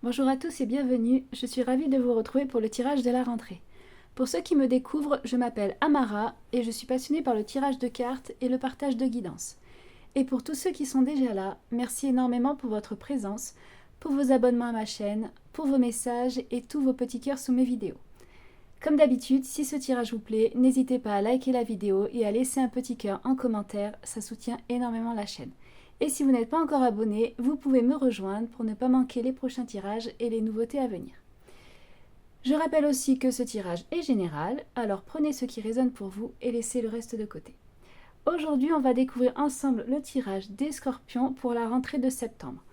Bonjour à tous et bienvenue, je suis ravie de vous retrouver pour le tirage de la rentrée. Pour ceux qui me découvrent, je m'appelle Amara et je suis passionnée par le tirage de cartes et le partage de guidance. Et pour tous ceux qui sont déjà là, merci énormément pour votre présence, pour vos abonnements à ma chaîne, pour vos messages et tous vos petits cœurs sous mes vidéos. Comme d'habitude, si ce tirage vous plaît, n'hésitez pas à liker la vidéo et à laisser un petit cœur en commentaire, ça soutient énormément la chaîne. Et si vous n'êtes pas encore abonné, vous pouvez me rejoindre pour ne pas manquer les prochains tirages et les nouveautés à venir. Je rappelle aussi que ce tirage est général, alors prenez ce qui résonne pour vous et laissez le reste de côté. Aujourd'hui, on va découvrir ensemble le tirage des scorpions pour la rentrée de septembre.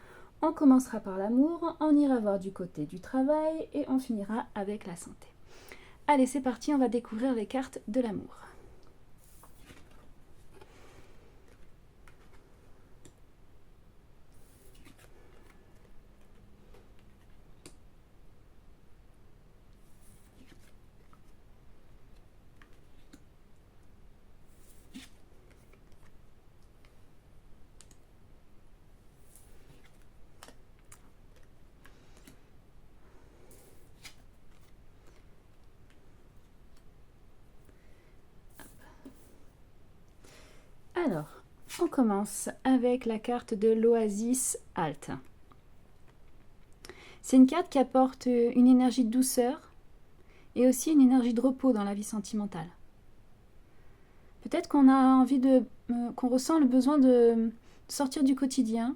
On commencera par l'amour, on ira voir du côté du travail et on finira avec la santé. Allez, c'est parti, on va découvrir les cartes de l'amour. Alors, on commence avec la carte de l'Oasis Alt. C'est une carte qui apporte une énergie de douceur et aussi une énergie de repos dans la vie sentimentale. Peut-être qu'on a envie qu'on ressent le besoin de sortir du quotidien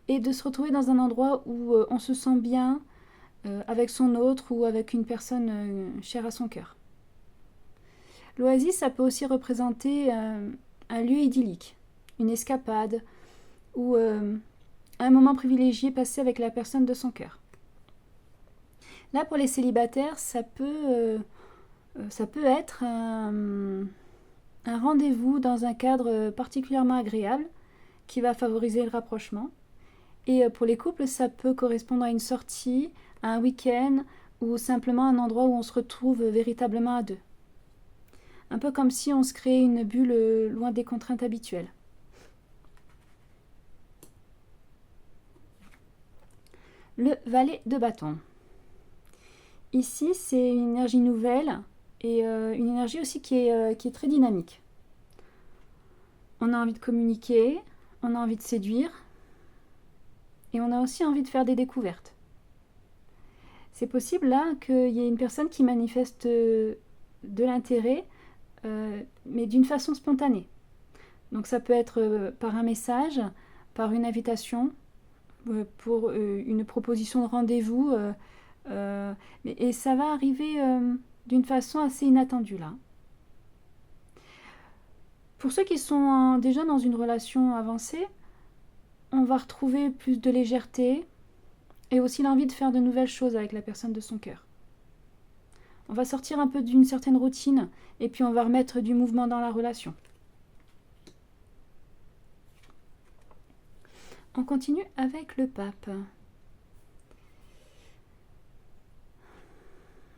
et de se retrouver dans un endroit où on se sent bien avec son autre ou avec une personne chère à son cœur. L'oasis, ça peut aussi représenter un lieu idyllique, une escapade ou un moment privilégié passé avec la personne de son cœur. Là, pour les célibataires, ça peut être un rendez-vous dans un cadre particulièrement agréable qui va favoriser le rapprochement. Et pour les couples, ça peut correspondre à une sortie, à un week-end ou simplement un endroit où on se retrouve véritablement à deux. Un peu comme si on se créait une bulle loin des contraintes habituelles. Le valet de bâton. Ici, c'est une énergie nouvelle et une énergie aussi qui est très dynamique. On a envie de communiquer, on a envie de séduire et on a aussi envie de faire des découvertes. C'est possible là qu'il y ait une personne qui manifeste de l'intérêt, mais d'une façon spontanée. Donc ça peut être par un message, par une invitation, pour une proposition de rendez-vous, et ça va arriver d'une façon assez inattendue là. Pour ceux qui sont déjà dans une relation avancée, on va retrouver plus de légèreté et aussi l'envie de faire de nouvelles choses avec la personne de son cœur. On va sortir un peu d'une certaine routine et puis on va remettre du mouvement dans la relation. On continue avec le pape.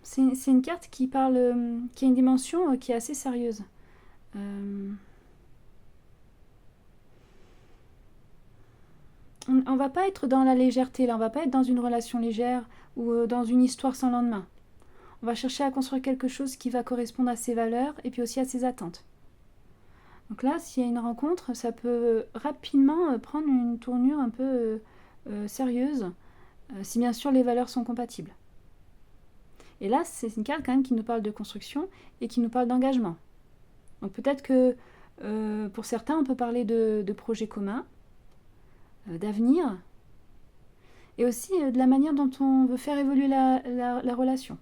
C'est une carte qui parle, qui a une dimension qui est assez sérieuse. On va pas être dans la légèreté, là, on va pas être dans une relation légère ou dans une histoire sans lendemain. On va chercher à construire quelque chose qui va correspondre à ses valeurs et puis aussi à ses attentes. Donc là, s'il y a une rencontre, ça peut rapidement prendre une tournure un peu sérieuse, si bien sûr les valeurs sont compatibles. Et là, c'est une carte quand même qui nous parle de construction et qui nous parle d'engagement. Donc peut-être que pour certains, on peut parler de projets communs, d'avenir, et aussi de la manière dont on veut faire évoluer la relation.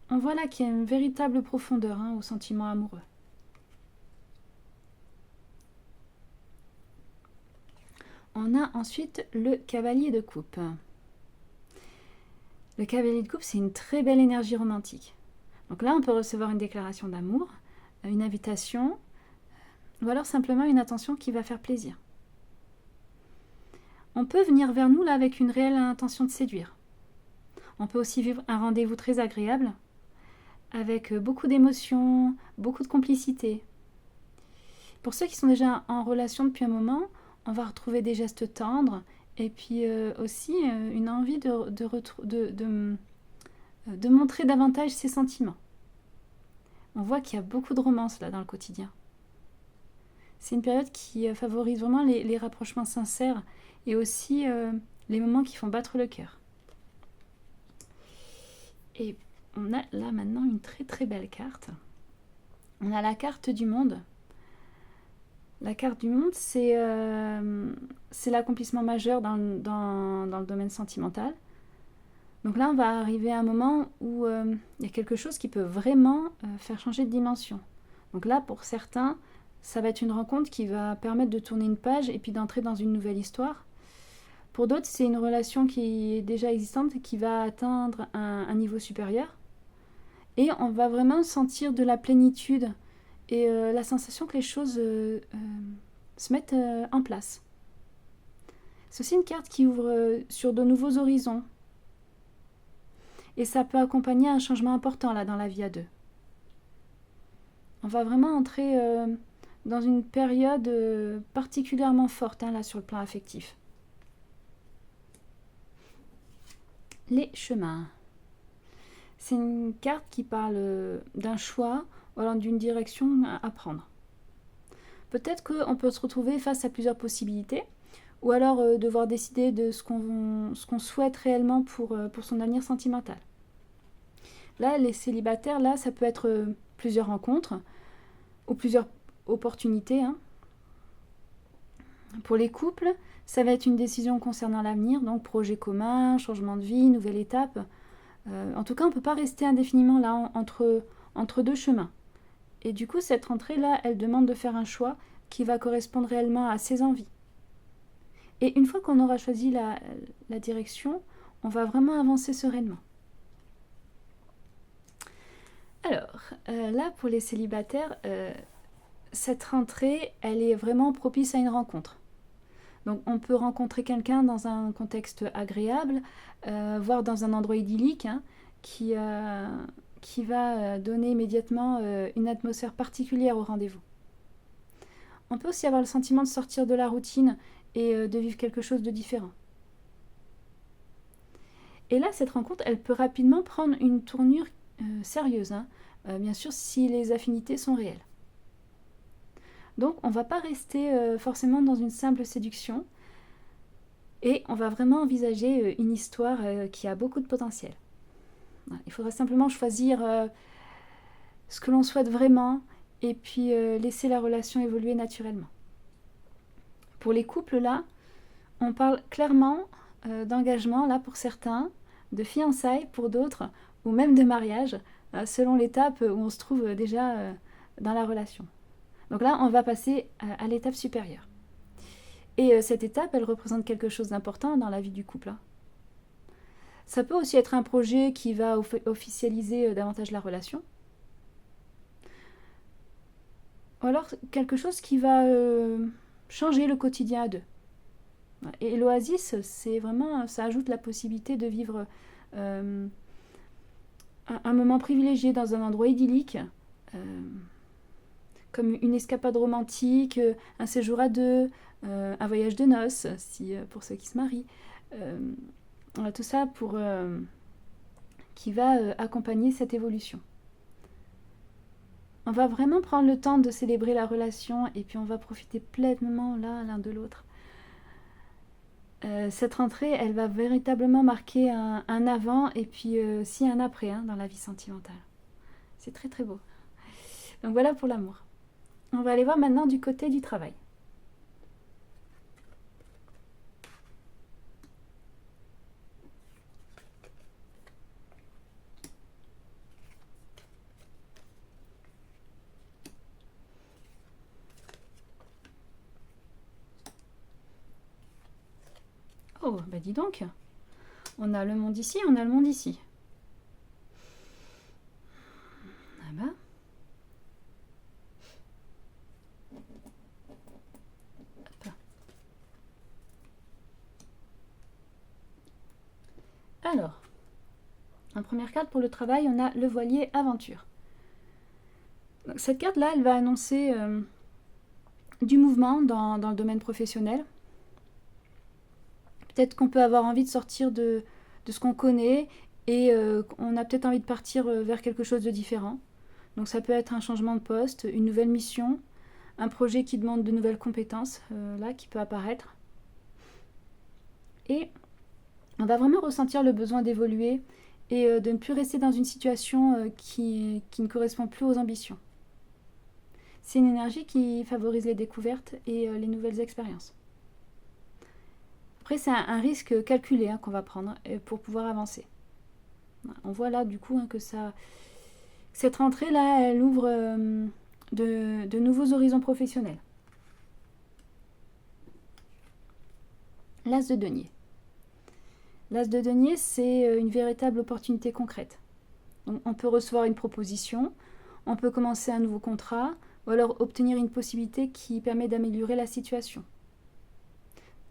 On voit là qu'il y a une véritable profondeur au sentiment amoureux. On a ensuite le cavalier de coupe. Le cavalier de coupe, c'est une très belle énergie romantique. Donc là, on peut recevoir une déclaration d'amour, une invitation, ou alors simplement une attention qui va faire plaisir. On peut venir vers nous là avec une réelle intention de séduire. On peut aussi vivre un rendez-vous très agréable, avec beaucoup d'émotions, beaucoup de complicité. Pour ceux qui sont déjà en relation depuis un moment, on va retrouver des gestes tendres et puis aussi une envie de montrer davantage ses sentiments. On voit qu'il y a beaucoup de romance là dans le quotidien. C'est une période qui favorise vraiment les rapprochements sincères et aussi les moments qui font battre le cœur. Et on a là maintenant une très très belle carte. On a la carte du monde. La carte du monde, c'est l'accomplissement majeur dans le domaine sentimental. Donc là, on va arriver à un moment où il y a quelque chose qui peut vraiment faire changer de dimension. Donc là, pour certains, ça va être une rencontre qui va permettre de tourner une page et puis d'entrer dans une nouvelle histoire. Pour d'autres, c'est une relation qui est déjà existante et qui va atteindre un niveau supérieur. Et on va vraiment sentir de la plénitude et la sensation que les choses se mettent en place. C'est aussi une carte qui ouvre sur de nouveaux horizons. Et ça peut accompagner un changement important là dans la vie à deux. On va vraiment entrer dans une période particulièrement forte là sur le plan affectif. Les chemins. C'est une carte qui parle d'un choix ou alors d'une direction à prendre. Peut-être qu'on peut se retrouver face à plusieurs possibilités ou alors devoir décider de ce qu'on souhaite réellement pour son avenir sentimental. Là, les célibataires, là, ça peut être plusieurs rencontres ou plusieurs opportunités. Pour les couples, ça va être une décision concernant l'avenir, donc projet commun, changement de vie, nouvelle étape. En tout cas, on ne peut pas rester indéfiniment là entre deux chemins. Et du coup, cette rentrée-là, elle demande de faire un choix qui va correspondre réellement à ses envies. Et une fois qu'on aura choisi la direction, on va vraiment avancer sereinement. Alors, là, pour les célibataires, cette rentrée, elle est vraiment propice à une rencontre. Donc, on peut rencontrer quelqu'un dans un contexte agréable, voire dans un endroit idyllique, qui va donner immédiatement une atmosphère particulière au rendez-vous. On peut aussi avoir le sentiment de sortir de la routine et de vivre quelque chose de différent. Et là, cette rencontre, elle peut rapidement prendre une tournure sérieuse, bien sûr si les affinités sont réelles. Donc on ne va pas rester forcément dans une simple séduction et on va vraiment envisager une histoire qui a beaucoup de potentiel. Il faudra simplement choisir ce que l'on souhaite vraiment et puis laisser la relation évoluer naturellement. Pour les couples là, on parle clairement d'engagement là pour certains, de fiançailles pour d'autres ou même de mariage selon l'étape où on se trouve déjà dans la relation. Donc là, on va passer à l'étape supérieure. Et cette étape, elle représente quelque chose d'important dans la vie du couple. Ça peut aussi être un projet qui va officialiser davantage la relation. Ou alors quelque chose qui va changer le quotidien à deux. Et l'oasis, c'est vraiment, ça ajoute la possibilité de vivre un moment privilégié dans un endroit idyllique, comme une escapade romantique, un séjour à deux, un voyage de noces, pour ceux qui se marient. Voilà, tout ça qui va accompagner cette évolution. On va vraiment prendre le temps de célébrer la relation et puis on va profiter pleinement l'un de l'autre. Cette rentrée, elle va véritablement marquer un avant et puis aussi un après dans la vie sentimentale. C'est très très beau. Donc voilà pour l'amour. On va aller voir maintenant du côté du travail. Oh, bah dis donc, on a le monde ici, on a le monde ici. Ah bah. Hop. Alors, en première carte pour le travail, on a le voilier aventure. Donc, cette carte-là, elle va annoncer du mouvement dans le domaine professionnel. Peut-être qu'on peut avoir envie de sortir de ce qu'on connaît et on a peut-être envie de partir vers quelque chose de différent. Donc ça peut être un changement de poste, une nouvelle mission, un projet qui demande de nouvelles compétences, là, qui peut apparaître. Et on va vraiment ressentir le besoin d'évoluer et de ne plus rester dans une situation qui ne correspond plus aux ambitions. C'est une énergie qui favorise les découvertes et les nouvelles expériences. Après, c'est un risque calculé qu'on va prendre pour pouvoir avancer. On voit là du coup que cette rentrée-là, elle ouvre de nouveaux horizons professionnels. L'As de denier. L'As de denier, c'est une véritable opportunité concrète. Donc, on peut recevoir une proposition, on peut commencer un nouveau contrat, ou alors obtenir une possibilité qui permet d'améliorer la situation.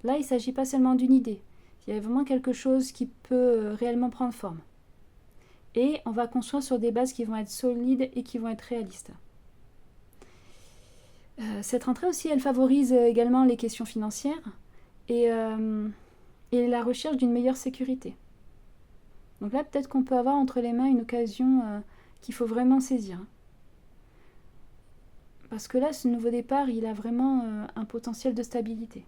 Là, il ne s'agit pas seulement d'une idée, il y a vraiment quelque chose qui peut réellement prendre forme. Et on va construire sur des bases qui vont être solides et qui vont être réalistes. Cette rentrée aussi, elle favorise également les questions financières et la recherche d'une meilleure sécurité. Donc là, peut-être qu'on peut avoir entre les mains une occasion qu'il faut vraiment saisir. Parce que là, ce nouveau départ, il a vraiment un potentiel de stabilité.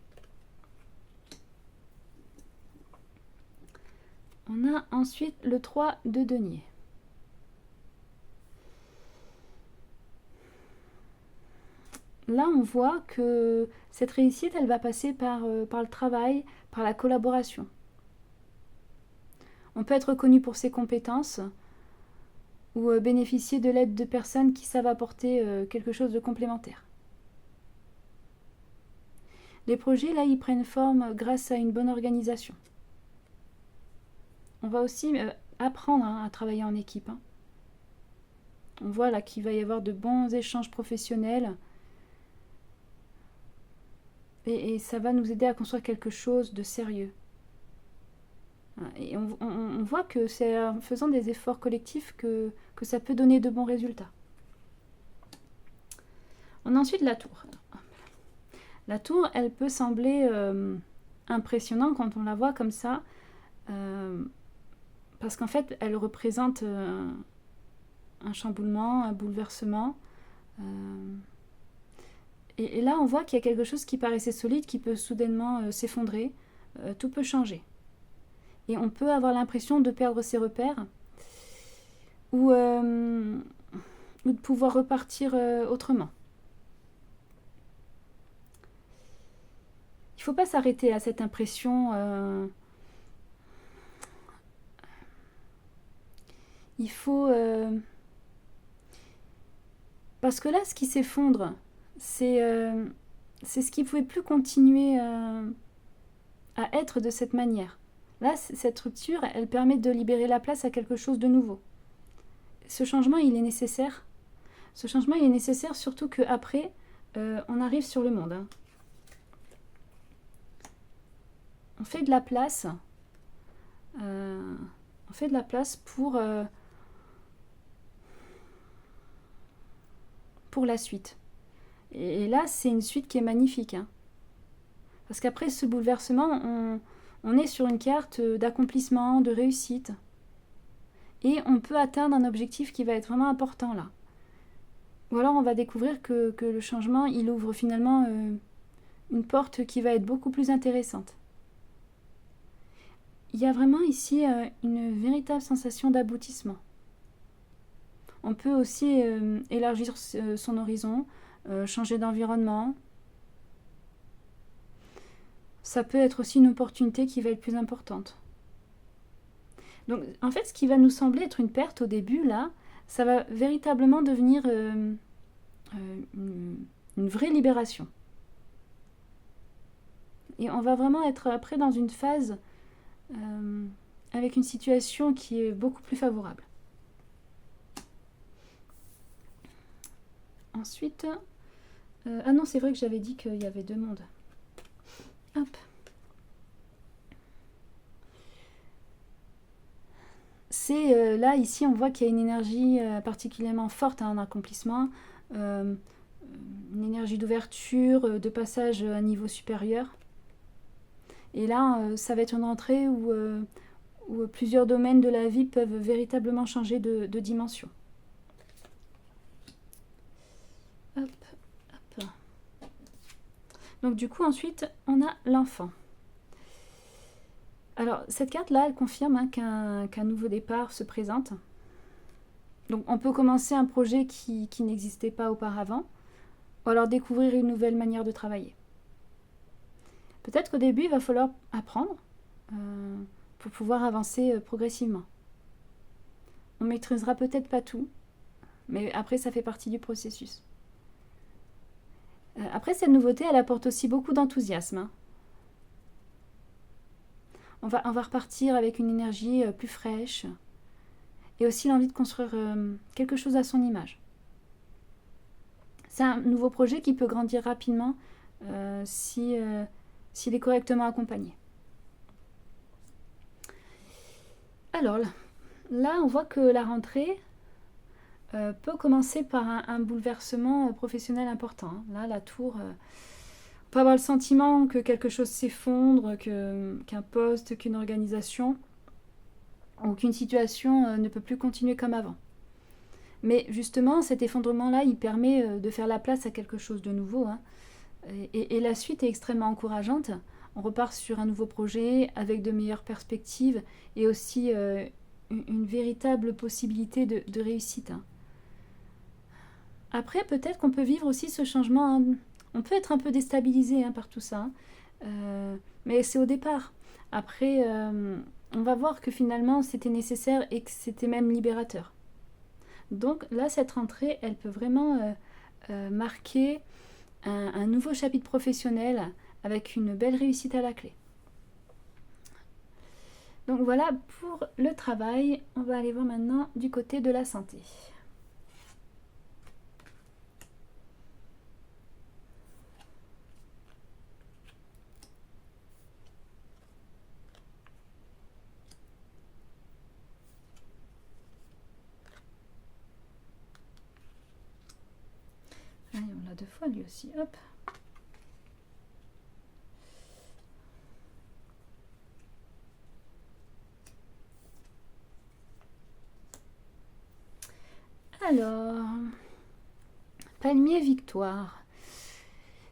On a ensuite le 3 de denier. Là, on voit que cette réussite, elle va passer par le travail, par la collaboration. On peut être reconnu pour ses compétences ou bénéficier de l'aide de personnes qui savent apporter quelque chose de complémentaire. Les projets, là, ils prennent forme grâce à une bonne organisation. On va aussi apprendre à travailler en équipe. On voit là qu'il va y avoir de bons échanges professionnels et ça va nous aider à construire quelque chose de sérieux. Et on voit que c'est en faisant des efforts collectifs que ça peut donner de bons résultats. On a ensuite la tour. La tour, elle peut sembler impressionnante quand on la voit comme ça, parce qu'en fait, elle représente un chamboulement, un bouleversement. Et là, on voit qu'il y a quelque chose qui paraissait solide, qui peut soudainement s'effondrer. Tout peut changer. Et on peut avoir l'impression de perdre ses repères ou de pouvoir repartir autrement. Il ne faut pas s'arrêter à cette impression. Il faut... Parce que là, ce qui s'effondre, c'est ce qui ne pouvait plus continuer à être de cette manière. Là, cette rupture, elle permet de libérer la place à quelque chose de nouveau. Ce changement, il est nécessaire. Ce changement, il est nécessaire surtout qu'après, on arrive sur le monde. On fait de la place. On fait de la place pour la suite. Et là, c'est une suite qui est magnifique. Parce qu'après ce bouleversement, on est sur une carte d'accomplissement, de réussite. Et on peut atteindre un objectif qui va être vraiment important là. Ou alors on va découvrir que le changement, il ouvre finalement une porte qui va être beaucoup plus intéressante. Il y a vraiment ici une véritable sensation d'aboutissement. On peut aussi élargir son horizon, changer d'environnement. Ça peut être aussi une opportunité qui va être plus importante. Donc, en fait, ce qui va nous sembler être une perte au début, là, ça va véritablement devenir une vraie libération. Et on va vraiment être après dans une phase avec une situation qui est beaucoup plus favorable. Ensuite, ah non, c'est vrai que j'avais dit qu'il y avait deux mondes. Hop. C'est là, ici, on voit qu'il y a une énergie particulièrement forte en accomplissement, une énergie d'ouverture, de passage à un niveau supérieur. Et là, ça va être une rentrée où plusieurs domaines de la vie peuvent véritablement changer de dimension. Hop, hop. Donc du coup, ensuite, on a l'enfant. Alors, cette carte-là, elle confirme qu'un nouveau départ se présente. Donc, on peut commencer un projet qui n'existait pas auparavant, ou alors découvrir une nouvelle manière de travailler. Peut-être qu'au début, il va falloir apprendre pour pouvoir avancer progressivement. On ne maîtrisera peut-être pas tout, mais après, ça fait partie du processus. Après, cette nouveauté, elle apporte aussi beaucoup d'enthousiasme. On va repartir avec une énergie plus fraîche et aussi l'envie de construire quelque chose à son image. C'est un nouveau projet qui peut grandir rapidement s'il est correctement accompagné. Alors là, on voit que la rentrée peut commencer par un bouleversement professionnel important. Là, la tour... On peut avoir le sentiment que quelque chose s'effondre, qu'un poste, qu'une organisation ou qu'une situation ne peut plus continuer comme avant. Mais justement, cet effondrement-là, il permet de faire la place à quelque chose de nouveau. Hein. Et la suite est extrêmement encourageante. On repart sur un nouveau projet avec de meilleures perspectives et aussi une véritable possibilité de réussite. Hein. Après, peut-être qu'on peut vivre aussi ce changement... On peut être un peu déstabilisé par tout ça, mais c'est au départ. Après, on va voir que finalement c'était nécessaire et que c'était même libérateur. Donc là, cette rentrée, elle peut vraiment marquer un nouveau chapitre professionnel avec une belle réussite à la clé. Donc voilà pour le travail. On va aller voir maintenant du côté de la santé. Allez, on l'a 2 fois lui aussi. Hop. Alors, Palmier Victoire.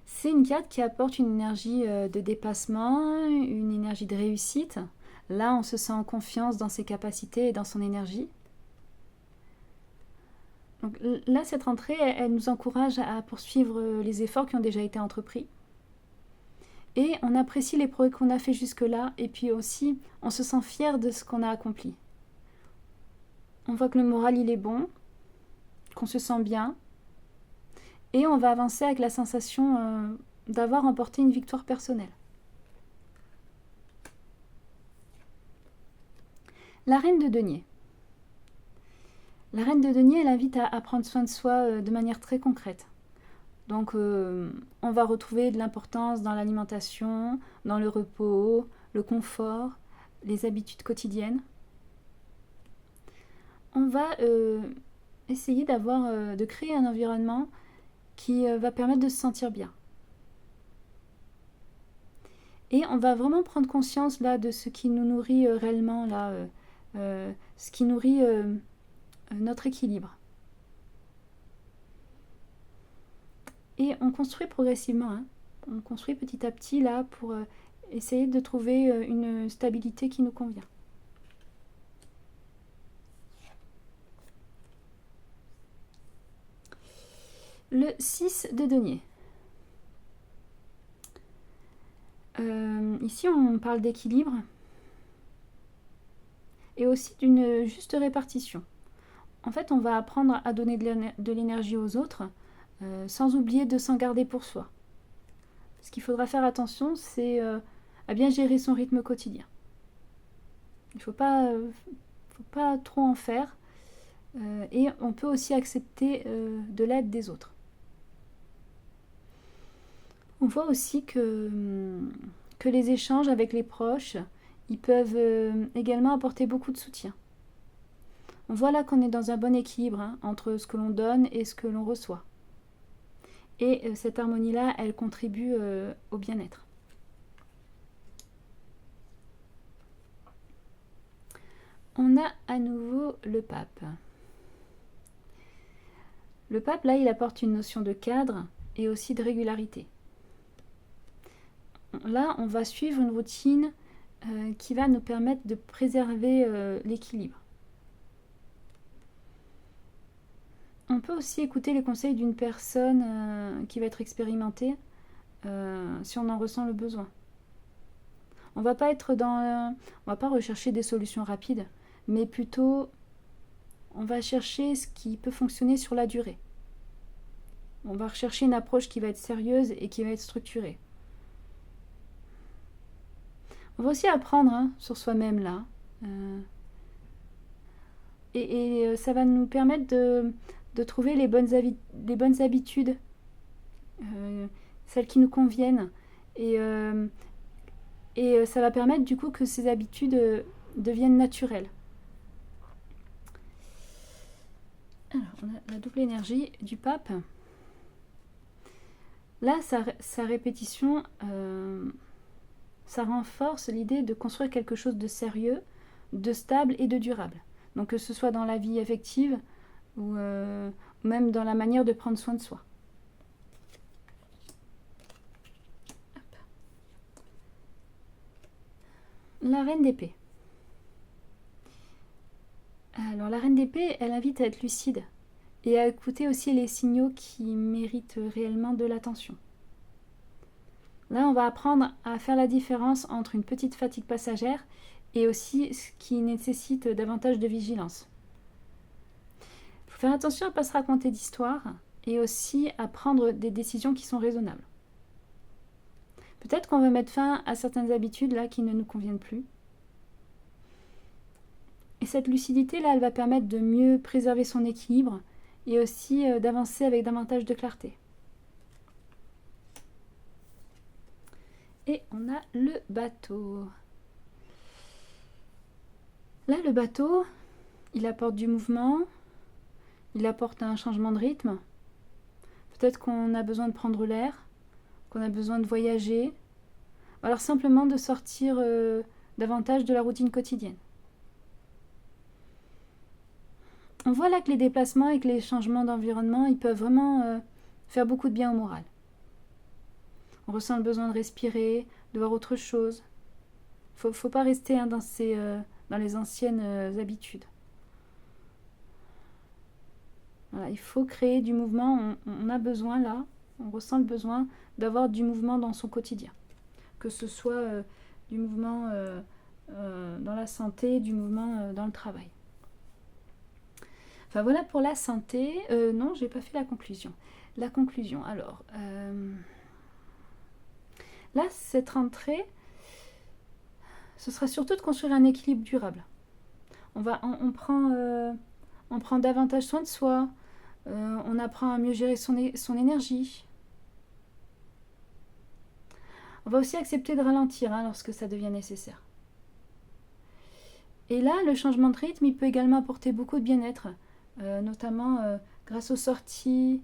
C'est une carte qui apporte une énergie de dépassement, une énergie de réussite. Là, on se sent en confiance dans ses capacités et dans son énergie. Donc là, cette rentrée, elle nous encourage à poursuivre les efforts qui ont déjà été entrepris. Et on apprécie les progrès qu'on a fait jusque-là. Et puis aussi, on se sent fier de ce qu'on a accompli. On voit que le moral, il est bon, qu'on se sent bien. Et on va avancer avec la sensation d'avoir remporté une victoire personnelle. La reine de denier. La reine de denier, elle invite à prendre soin de soi de manière très concrète. Donc, on va retrouver de l'importance dans l'alimentation, dans le repos, le confort, les habitudes quotidiennes. On va essayer de créer un environnement qui va permettre de se sentir bien. Et on va vraiment prendre conscience là de ce qui nous nourrit réellement, là, ce qui nourrit notre équilibre. Et on construit progressivement, hein. On construit petit à petit là pour essayer de trouver une stabilité qui nous convient. Le 6 de denier. Ici, on parle d'équilibre et aussi d'une juste répartition. En fait, on va apprendre à donner de l'énergie aux autres sans oublier de s'en garder pour soi. Ce qu'il faudra faire attention, c'est à bien gérer son rythme quotidien. Il ne faut pas trop en faire et on peut aussi accepter de l'aide des autres. On voit aussi que les échanges avec les proches, ils peuvent également apporter beaucoup de soutien. On voit là qu'on est dans un bon équilibre entre ce que l'on donne et ce que l'on reçoit. Et cette harmonie-là, elle contribue au bien-être. On a à nouveau le pape. Le pape, là, il apporte une notion de cadre et aussi de régularité. Là, on va suivre une routine qui va nous permettre de préserver l'équilibre. On peut aussi écouter les conseils d'une personne qui va être expérimentée si on en ressent le besoin. On va pas rechercher des solutions rapides, mais plutôt on va chercher ce qui peut fonctionner sur la durée. On va rechercher une approche qui va être sérieuse et qui va être structurée. On va aussi apprendre sur soi-même là. Et ça va nous permettre de trouver les bonnes habitudes, celles qui nous conviennent. Et ça va permettre du coup que ces habitudes deviennent naturelles. Alors, on a la double énergie du pape. Là, sa répétition, ça renforce l'idée de construire quelque chose de sérieux, de stable et de durable. Donc que ce soit dans la vie affective ou même dans la manière de prendre soin de soi. Hop. La reine d'épée. Alors la reine d'épée, elle invite à être lucide et à écouter aussi les signaux qui méritent réellement de l'attention. Là, on va apprendre à faire la différence entre une petite fatigue passagère et aussi ce qui nécessite davantage de vigilance. Il faut faire attention à ne pas se raconter d'histoires et aussi à prendre des décisions qui sont raisonnables. Peut-être qu'on va mettre fin à certaines habitudes là qui ne nous conviennent plus. Et cette lucidité là, elle va permettre de mieux préserver son équilibre et aussi d'avancer avec davantage de clarté. Et on a le bateau. Là, le bateau, il apporte du mouvement, il apporte un changement de rythme. Peut-être qu'on a besoin de prendre l'air, qu'on a besoin de voyager, ou alors simplement de sortir davantage de la routine quotidienne. On voit là que les déplacements et que les changements d'environnement, ils peuvent vraiment faire beaucoup de bien au moral. On ressent le besoin de respirer, de voir autre chose. Faut pas rester dans les anciennes habitudes. Voilà, il faut créer du mouvement. On a besoin là, on ressent le besoin d'avoir du mouvement dans son quotidien. Que ce soit du mouvement dans la santé, du mouvement dans le travail. Enfin voilà pour la santé. Non, j'ai pas fait la conclusion. La conclusion, alors... Là, cette rentrée, ce sera surtout de construire un équilibre durable. On prend davantage soin de soi, on apprend à mieux gérer son énergie. On va aussi accepter de ralentir lorsque ça devient nécessaire. Et là, le changement de rythme, il peut également apporter beaucoup de bien-être, notamment grâce aux sorties,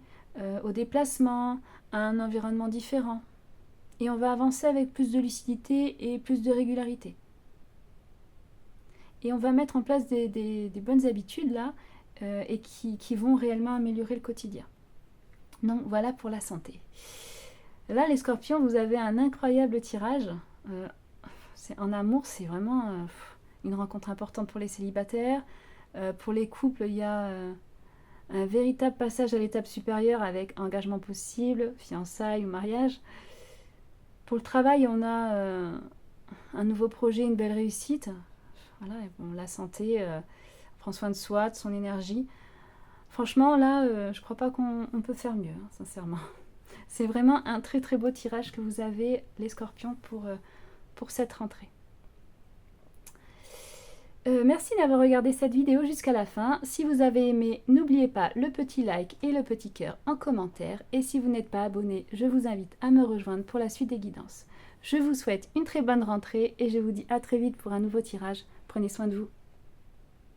aux déplacements, à un environnement différent. Et on va avancer avec plus de lucidité et plus de régularité. Et on va mettre en place des bonnes habitudes là et qui vont réellement améliorer le quotidien. Donc voilà pour la santé. Là les scorpions, vous avez un incroyable tirage. En amour, c'est vraiment une rencontre importante pour les célibataires. Pour les couples, il y a un véritable passage à l'étape supérieure avec engagement possible, fiançailles ou mariage. Pour le travail, on a un nouveau projet, une belle réussite. Voilà, bon, la santé, on prend soin de soi, de son énergie. Franchement, là, je crois pas qu'on peut faire mieux, sincèrement. C'est vraiment un très très beau tirage que vous avez, les scorpions, pour cette rentrée. Merci d'avoir regardé cette vidéo jusqu'à la fin. Si vous avez aimé, n'oubliez pas le petit like et le petit cœur en commentaire. Et si vous n'êtes pas abonné, je vous invite à me rejoindre pour la suite des guidances. Je vous souhaite une très bonne rentrée et je vous dis à très vite pour un nouveau tirage. Prenez soin de vous.